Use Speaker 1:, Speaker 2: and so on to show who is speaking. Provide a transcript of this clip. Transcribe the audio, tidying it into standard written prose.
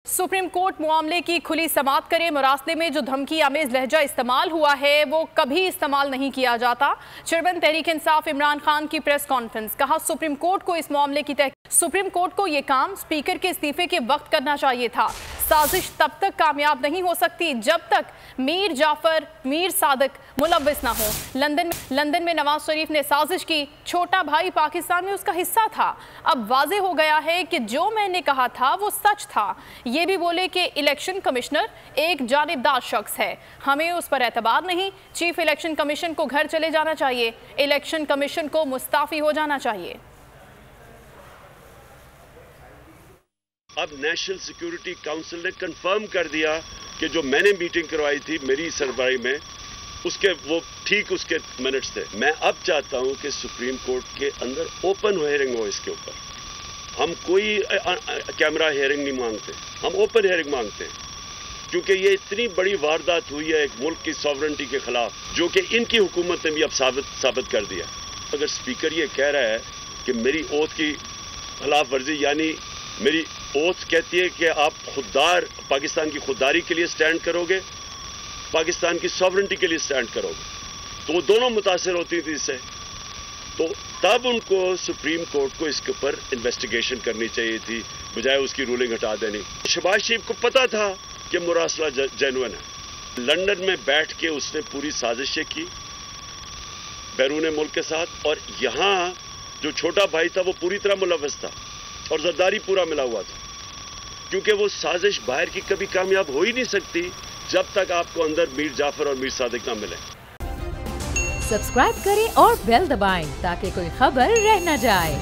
Speaker 1: Supreme court मामले की खुली समाअत करे। मुरासले में जो धमकी आमेज लहजा इस्तेमाल हुआ है वो कभी इस्तेमाल नहीं किया जाता। चेयरमैन तहरीक इंसाफ इमरान खान की प्रेस कॉन्फ्रेंस। कहा सुप्रीम कोर्ट को इस मामले की सुप्रीम कोर्ट को ये काम स्पीकर के इस्तीफे के वक्त करना चाहिए था। साजिश तब तक कामयाब नहीं हो सकती जब तक मीर जाफर मीर सादिक मुलव्विस ना हो। लंदन में नवाज शरीफ ने साजिश की। छोटा भाई पाकिस्तान में उसका हिस्सा था। अब वाजे हो गया है कि जो मैंने कहा था वो सच था। ये भी बोले कि इलेक्शन कमिश्नर एक जानिबदार शख्स है, हमें उस पर एतबार नहीं। चीफ इलेक्शन कमीशन को घर चले जाना चाहिए। इलेक्शन कमीशन को मुस्ताफी हो जाना चाहिए।
Speaker 2: अब नेशनल सिक्योरिटी काउंसिल ने कंफर्म कर दिया कि जो मैंने मीटिंग करवाई थी मेरी सरबराही में उसके वो ठीक उसके मिनट्स थे। मैं अब चाहता हूं कि सुप्रीम कोर्ट के अंदर ओपन हियरिंग हो इसके ऊपर। हम कोई कैमरा हियरिंग नहीं मांगते, हम ओपन हियरिंग मांगते हैं, क्योंकि ये इतनी बड़ी वारदात हुई है एक मुल्क की सॉवरेंटी के खिलाफ जो कि इनकी हुकूमत ने भी अब साबित कर दिया। अगर स्पीकर ये कह रहा है कि मेरी ओथ की खिलाफ वर्जी, यानी मेरी ओथ कहती है कि आप खुददार पाकिस्तान की खुददारी के लिए स्टैंड करोगे, पाकिस्तान की सॉवरेंटी के लिए स्टैंड करोगे, तो वो दोनों मुतासिर होती थी इससे। तो तब उनको सुप्रीम कोर्ट को इसके ऊपर इन्वेस्टिगेशन करनी चाहिए थी, बजाय उसकी रूलिंग हटा देनी। शहबाज शरीफ को पता था कि मुरासला जेन्युइन है। लंदन में बैठ के उसने पूरी साजिशें की बैरून मुल्क के साथ, और यहां जो छोटा भाई था वो पूरी तरह मुलव्वस था और जरदारी पूरा मिला हुआ था, क्योंकि वो साजिश बाहर की कभी कामयाब हो ही नहीं सकती जब तक आपको अंदर मीर जाफर और मीर सादिक ना मिले।
Speaker 3: सब्सक्राइब करें और बेल दबाएं ताकि कोई खबर रह न जाए।